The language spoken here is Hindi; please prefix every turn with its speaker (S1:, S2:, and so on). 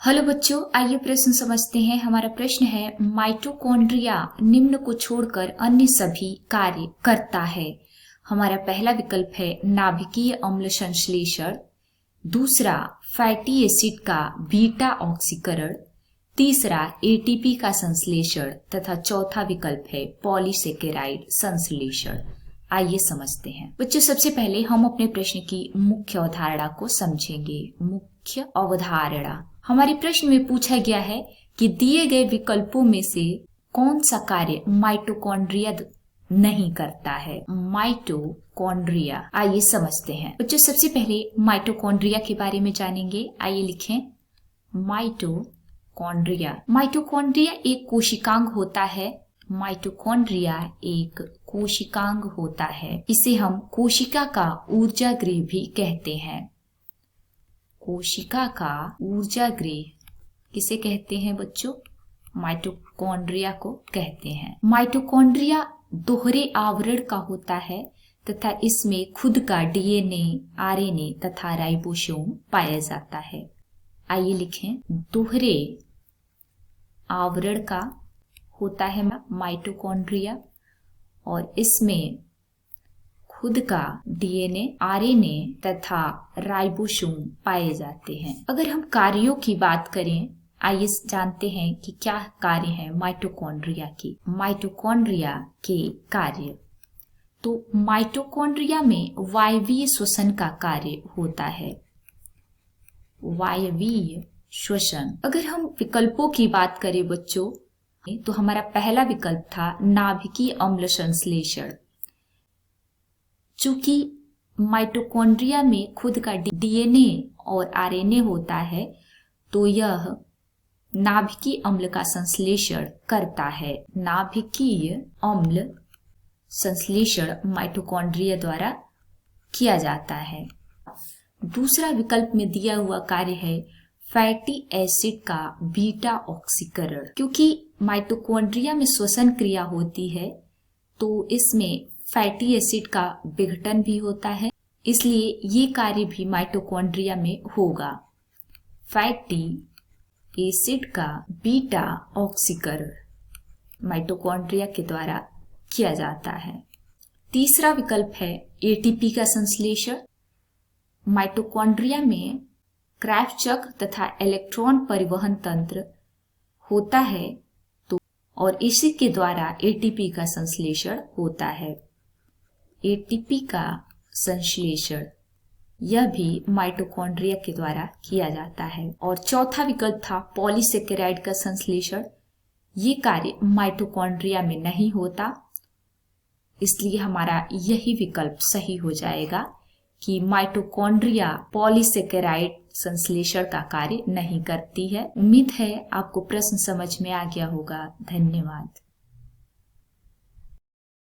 S1: हेलो बच्चों, आइए प्रश्न समझते हैं। हमारा प्रश्न है, माइटोकॉन्ड्रिया निम्न को छोड़कर अन्य सभी कार्य करता है। हमारा पहला विकल्प है नाभिकीय अम्ल संश्लेषण, दूसरा फैटी एसिड का बीटा ऑक्सीकरण, तीसरा एटीपी का संश्लेषण तथा चौथा विकल्प है पॉलीसेकेराइड संश्लेषण। आइए समझते हैं बच्चों। सबसे पहले हम अपने प्रश्न की मुख्य अवधारणा को समझेंगे। मुख्य अवधारणा, हमारे प्रश्न में पूछा गया है कि दिए गए विकल्पों में से कौन सा कार्य माइटोकॉन्ड्रिया नहीं करता है। माइटोकॉन्ड्रिया, आइए समझते हैं बच्चों। सबसे पहले माइटोकॉन्ड्रिया के बारे में जानेंगे। आइए लिखें माइटोकॉन्ड्रिया। माइटोकॉन्ड्रिया एक कोशिकांग होता है। माइटोकॉन्ड्रिया एक कोशिकांग होता है। इसे हम कोशिका का ऊर्जा गृह भी कहते हैं। कोशिका का ऊर्जा गृह किसे कहते हैं बच्चों? माइटोकॉन्ड्रिया को कहते हैं। माइटोकॉन्ड्रिया दोहरे आवरण का होता है तथा इसमें खुद का डीएनए, आरएनए तथा राइबोसोम पाया जाता है। आइए लिखें, दोहरे आवरण का होता है माइटोकॉन्ड्रिया और इसमें खुद का डीएनए, आरएनए तथा राइबोसोम पाए जाते हैं। अगर हम कार्यों की बात करें, आइए जानते हैं कि क्या कार्य है माइटोकॉन्ड्रिया की। माइटोकॉन्ड्रिया के कार्य, तो माइटोकॉन्ड्रिया में वायवीय श्वसन का कार्य होता है। वायवीय श्वसन। अगर हम विकल्पों की बात करें बच्चों, तो हमारा पहला विकल्प था नाभिकीय अम्ल संश्लेषण। चूंकि माइटोकॉन्ड्रिया में खुद का डीएनए और आरएनए होता है, तो यह नाभिकीय अम्ल का संश्लेषण करता है। नाभिकीय अम्ल संश्लेषण माइटोकॉन्ड्रिया द्वारा किया जाता है। दूसरा विकल्प में दिया हुआ कार्य है फैटी एसिड का बीटा ऑक्सीकरण। क्योंकि माइटोकॉन्ड्रिया में श्वसन क्रिया होती है, तो इसमें फैटी एसिड का विघटन भी होता है, इसलिए ये कार्य भी माइटोकॉन्ड्रिया में होगा। फैटी एसिड का बीटा ऑक्सीकरण माइटोकॉन्ड्रिया के द्वारा किया जाता है। तीसरा विकल्प है एटीपी का संश्लेषण। माइटोकॉन्ड्रिया में क्रेब्स चक्र तथा इलेक्ट्रॉन परिवहन तंत्र होता है, तो और इसी के द्वारा एटीपी का संश्लेषण होता है। एटीपी का संश्लेषण यह भी माइटोकॉन्ड्रिया के द्वारा किया जाता है। और चौथा विकल्प था पॉलीसेकेराइड का संश्लेषण। ये कार्य माइटोकॉन्ड्रिया में नहीं होता, इसलिए हमारा यही विकल्प सही हो जाएगा कि माइटोकॉन्ड्रिया पॉलीसेकेराइड संश्लेषण का कार्य नहीं करती है। उम्मीद है आपको प्रश्न समझ में आ गया होगा। धन्यवाद।